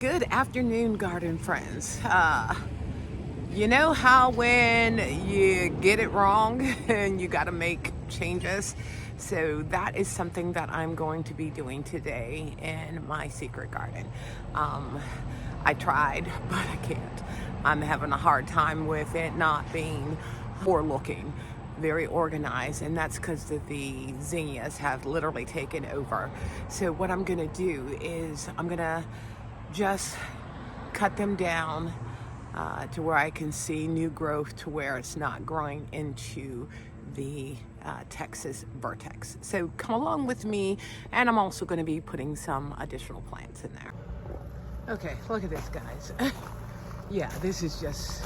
Good afternoon, garden friends. You know how when you get it wrong and you got to make changes? So that is something that I'm going to be doing today in my secret garden. I tried, but I can't. I'm having a hard time with it not being poor looking, very organized, and that's because the zinnias have literally taken over. So what I'm going to do is I'm going to just cut them down to where I can see new growth, to where it's not growing into the Texas vertex. So come along with me, and I'm also going to be putting some additional plants in there. Okay, look at this, guys. Yeah, this is just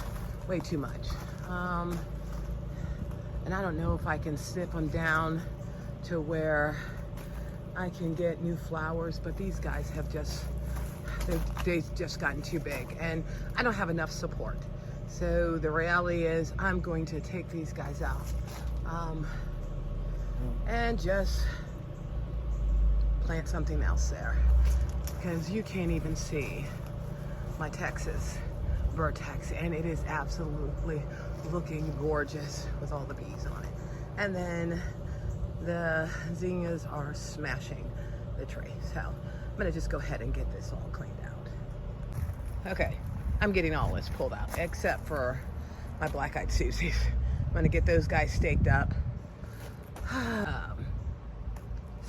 way too much. And I don't know if I can snip them down to where I can get new flowers, but these guys have they've just gotten too big, and I don't have enough support. So the reality is I'm going to take these guys out and just plant something else there, because you can't even see my Texas vertex, and it is absolutely looking gorgeous with all the bees on it. And then the zinnias are smashing the tree. So I'm gonna just go ahead and get this all cleaned out. Okay, I'm getting all this pulled out except for my black-eyed Susies. I'm gonna get those guys staked up.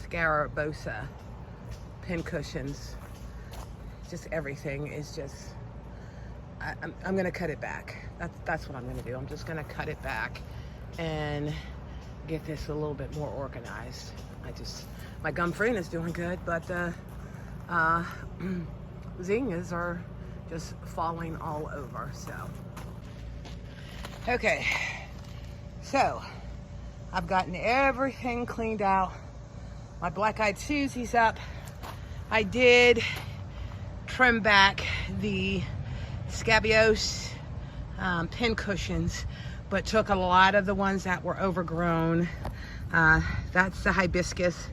Scarabosa, pin cushions, just everything is just, I'm gonna cut it back. That's what I'm gonna do. I'm just gonna cut it back and get this a little bit more organized. My gumfreen is doing good, but zinnias are just falling all over. So okay, so I've gotten everything cleaned out. My black-eyed Susie's up. I did trim back the scabious pin cushions, but took a lot of the ones that were overgrown. That's the hibiscus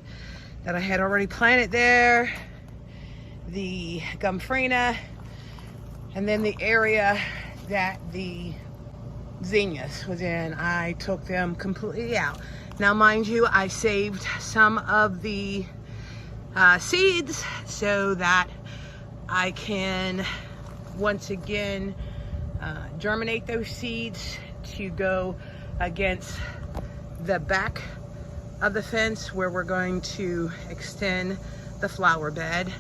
that I had already planted there, the gumfrena, and then the area that the zinnias was in, I took them completely out. Now, mind you, I saved some of the seeds so that I can once again germinate those seeds to go against the back of the fence where we're going to extend the flower bed.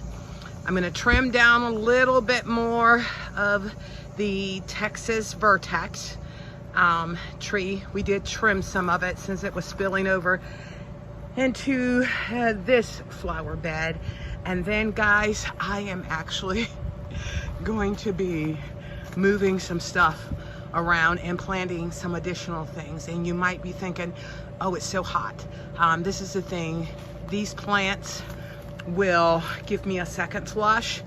I'm going to trim down a little bit more of the Texas vertex tree. We did trim some of it since it was spilling over into this flower bed. And then, guys, I am actually going to be moving some stuff around and planting some additional things. And you might be thinking, oh, it's so hot. This is the thing. These plants will give me a second flush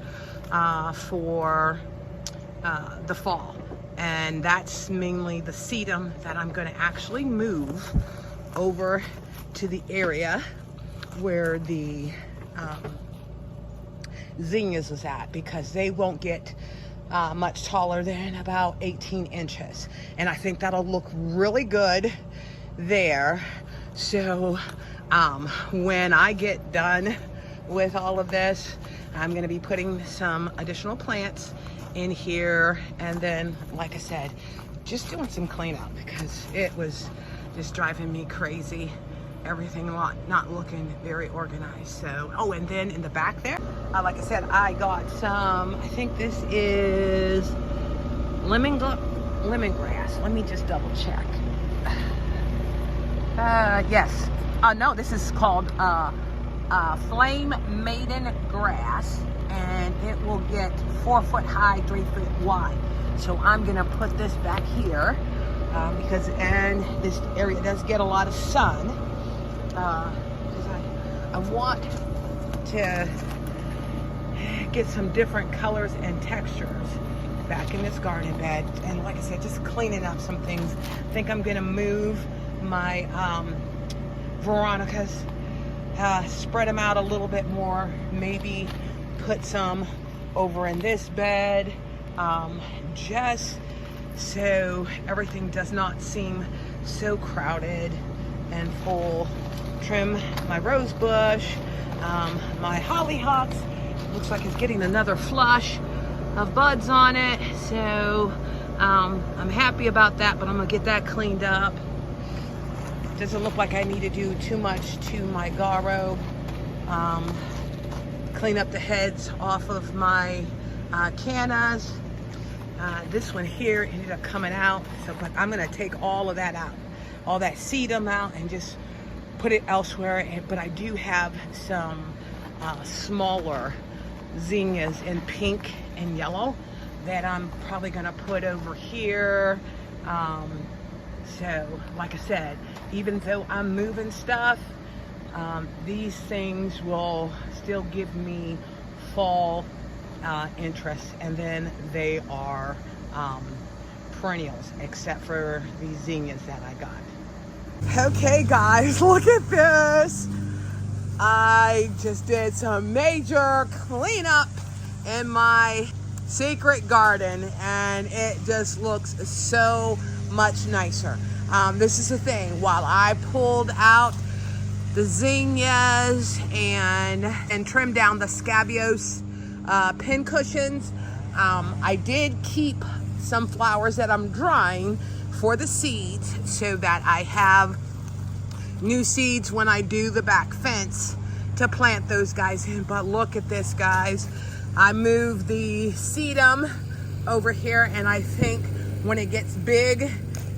for the fall. And that's mainly the sedum that I'm going to actually move over to the area where the zinnias is at, because they won't get much taller than about 18 inches. And I think that'll look really good there. So when I get done with all of this, I'm going to be putting some additional plants in here, and then, like I said, just doing some cleanup, because it was just driving me crazy. Everything not looking very organized. So, oh, and then in the back there, like I said, I got some, I think this is lemongrass. Let me just double check. Yes. No, this is called flame maiden grass, and it will get 4 foot high, 3 foot wide. So I'm gonna put this back here because this area does get a lot of sun. Because I want to get some different colors and textures back in this garden bed. And like I said, just cleaning up some things. I think I'm gonna move my Veronicas, spread them out a little bit more, maybe put some over in this bed, just so everything does not seem so crowded and full. Trim my rose bush, my hollyhocks. Looks like it's getting another flush of buds on it, so I'm happy about that, but I'm gonna get that cleaned up. Doesn't look like I need to do too much to my garrow. Clean up the heads off of my cannas. This one here ended up coming out, so but I'm gonna take all of that out, all that sedum out, and just put it elsewhere. But I do have some smaller zinnias in pink and yellow that I'm probably gonna put over here. So like I said, even though I'm moving stuff, these things will still give me fall interest, and then they are perennials, except for these zinnias that I got. Okay guys, look at this. I just did some major cleanup in my secret garden, and it just looks so much nicer. This is the thing, while I pulled out the zinnias and trimmed down the scabious pin cushions, I did keep some flowers that I'm drying for the seeds, so that I have new seeds when I do the back fence to plant those guys in. But look at this, guys. I moved the sedum over here, and I think when it gets big,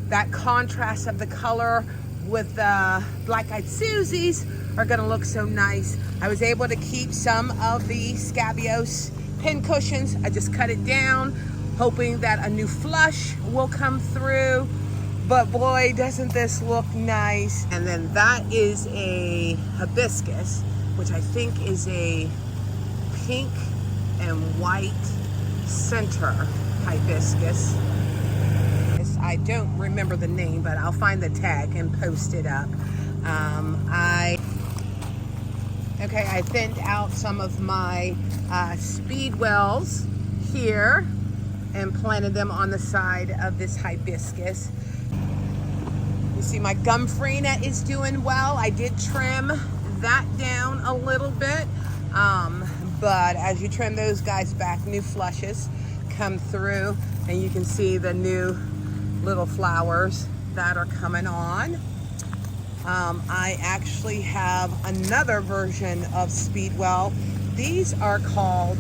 that contrast of the color with the black-eyed Susies are gonna look so nice. I was able to keep some of the scabious pin cushions. I just cut it down, hoping that a new flush will come through. But boy, doesn't this look nice. And then that is a hibiscus, which I think is a pink and white center hibiscus. I don't remember the name, but I'll find the tag and post it up. I thinned out some of my speedwells here and planted them on the side of this hibiscus. You see my gumfrena is doing well. I did trim that down a little bit, but as you trim those guys back, new flushes come through, and you can see the new little flowers that are coming on. I actually have another version of speedwell. These are called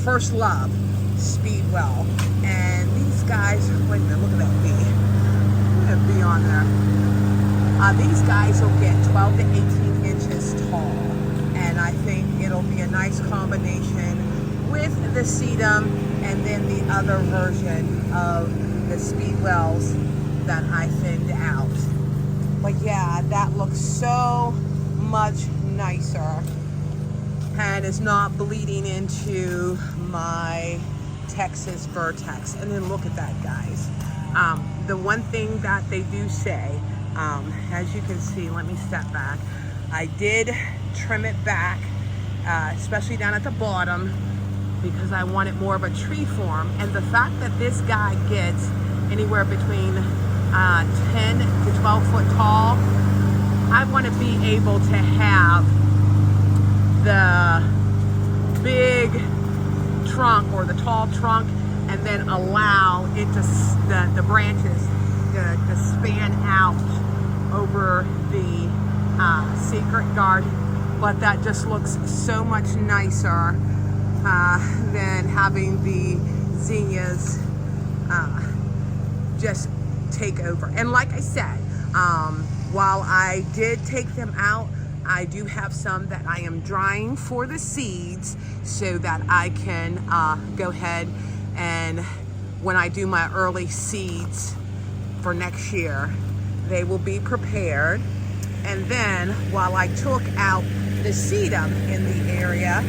First Love speedwell, and these guys, wait a minute, look at that bee. Look at that bee on there. These guys will get 12 to 18 inches tall, and I think it'll be a nice combination with the sedum and then the other version of the speedwells that I thinned out. But yeah, that looks so much nicer and is not bleeding into my Texas Vertex. And then look at that, guys. The one thing that they do say, as you can see, let me step back, I did trim it back, especially down at the bottom, because I wanted more of a tree form. And the fact that this guy gets anywhere between 10 to 12 foot tall, I want to be able to have the big trunk or the tall trunk, and then allow it to the branches to span out over the secret garden. But that just looks so much nicer than having the zinnias just take over. And like I said, while I did take them out, I do have some that I am drying for the seeds, so that I can go ahead and when I do my early seeds for next year, they will be prepared. And then while I took out the sedum in the area,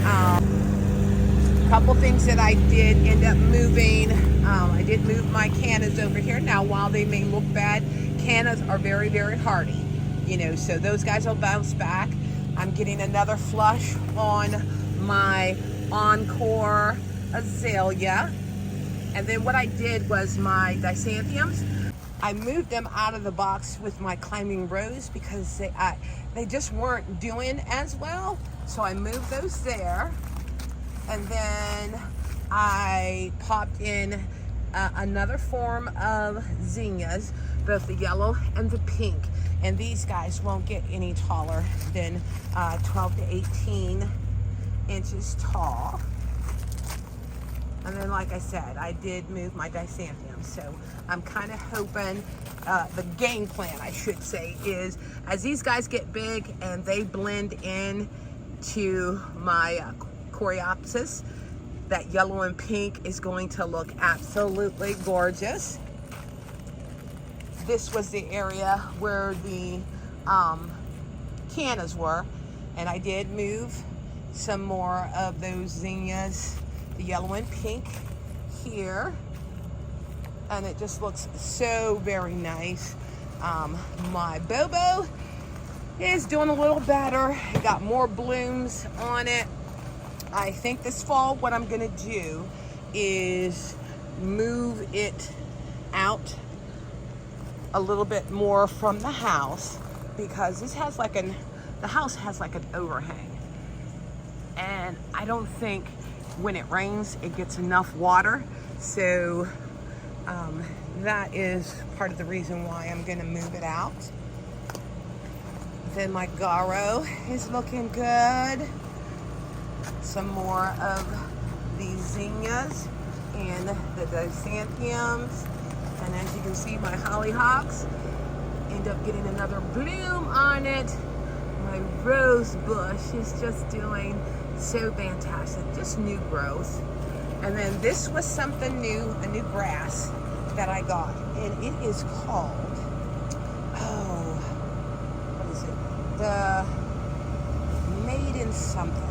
a couple things that I did end up moving. I did move my cannas over here. Now, while they may look bad, cannas are very, very hardy, you know, so those guys will bounce back. I'm getting another flush on my encore azalea. And then what I did was my dysantiums, I moved them out of the box with my climbing rose because they just weren't doing as well. So I moved those there. And then I popped in another form of zinnias, both the yellow and the pink. And these guys won't get any taller than 12 to 18 inches tall. And then, like I said, I did move my dysantiums. So I'm kind of hoping, the game plan, I should say, is as these guys get big and they blend in to my coreopsis, that yellow and pink is going to look absolutely gorgeous. This was the area where the cannas were, and I did move some more of those zinnias, the yellow and pink here, and it just looks so very nice. My Bobo is doing a little better. It got more blooms on it. I think this fall what I'm gonna do is move it out a little bit more from the house, because this has like the house has like an overhang, and I don't think when it rains it gets enough water. So that is part of the reason why I'm gonna move it out. Then my Garo is looking good. Some more of these zinnias and the dysantiums. And as you can see, my hollyhocks end up getting another bloom on it. My rose bush is just doing so fantastic, just new growth. And then this was something new, a new grass that I got, and it is called, what is it? The Maiden something.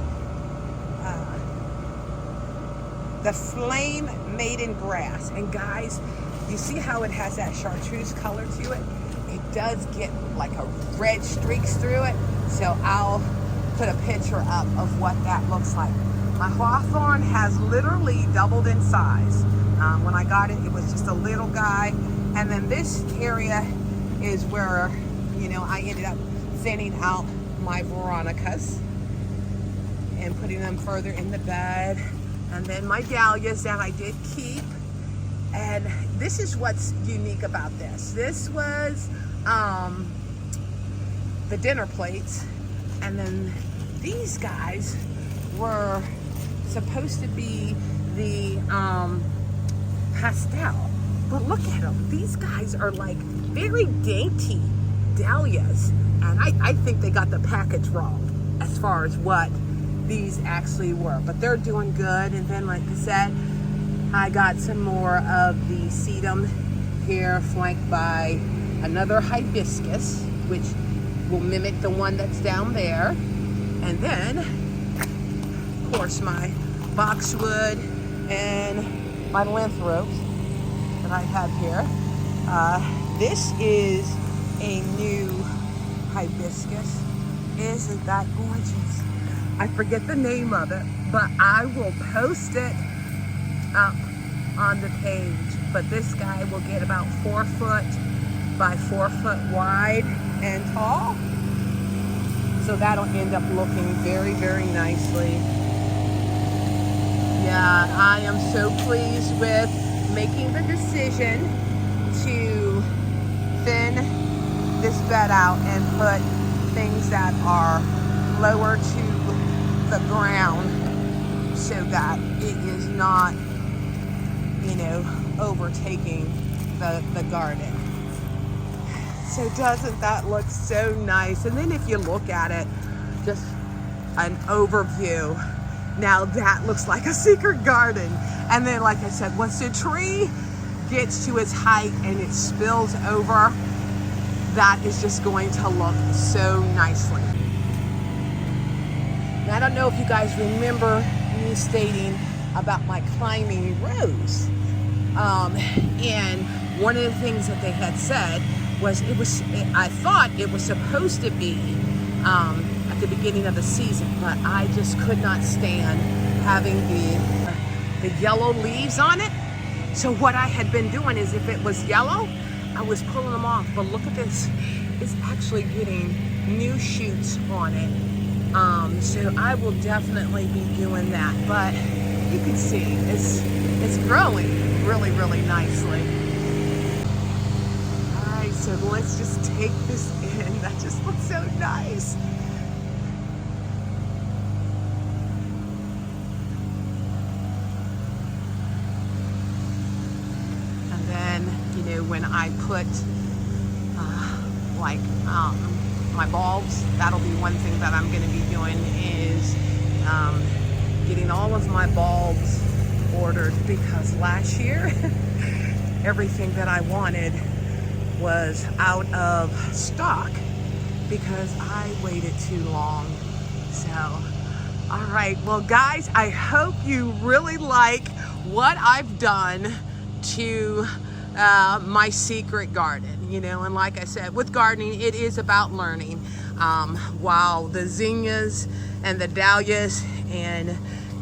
The Flame Maiden grass. And guys, you see how it has that chartreuse color to it? It does get like a red streaks through it. So I'll put a picture up of what that looks like. My hawthorn has literally doubled in size. When I got it, it was just a little guy. And then this area is where, you know, I ended up thinning out my veronicas and putting them further in the bed. And then my dahlias that I did keep. And this is what's unique about this. This was the dinner plates. And then these guys were supposed to be the pastel. But look at them. These guys are like very dainty dahlias. And I think they got the package wrong as far as what these actually were. But they're doing good. And then, like I said, I got some more of the sedum here, flanked by another hibiscus, which will mimic the one that's down there. And then, of course, my boxwood and my lycanthropes that I have here. This is a new hibiscus. Isn't that gorgeous? I forget the name of it, but I will post it up on the page. But this guy will get about 4 foot by 4 foot wide and tall. So that'll end up looking very, very nicely. Yeah, I am so pleased with making the decision to thin this bed out and put things that are lower to the ground so that it is not, you know, overtaking the garden. So doesn't that look so nice? And then if you look at it, just an overview, now that looks like a secret garden. And then, like I said, once the tree gets to its height and it spills over, that is just going to look so nicely. Now, I don't know if you guys remember me stating about my climbing rose. And one of the things that they had said was I thought it was supposed to be at the beginning of the season, but I just could not stand having the yellow leaves on it. So what I had been doing is if it was yellow, I was pulling them off. But look at this, it's actually getting new shoots on it. So I will definitely be doing that. But you can see it's growing really, really nicely. All right, so let's just take this in. That just looks so nice. And then, you know, when I put my bulbs, that'll be one thing that I'm going to be doing is getting all of my bulbs ordered, because last year everything that I wanted was out of stock because I waited too long. So, all right, well guys, I hope you really like what I've done to my secret garden, you know. And like I said, with gardening, it is about learning. While the zinnias and the dahlias and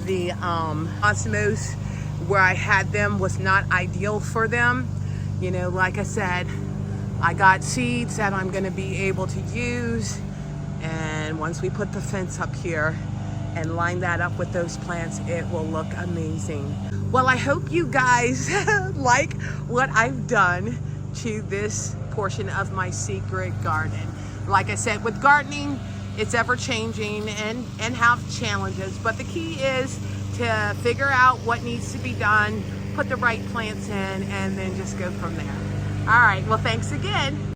the cosmos, where I had them, was not ideal for them, you know, like I said, I got seeds that I'm going to be able to use. And once we put the fence up here and line that up with those plants, it will look amazing. Well, I hope you guys like what I've done to this portion of my secret garden. Like I said, with gardening, it's ever changing and have challenges, but the key is to figure out what needs to be done, put the right plants in, and then just go from there. All right, well, thanks again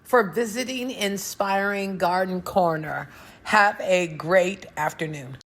for visiting Inspiring Garden Corner. Have a great afternoon.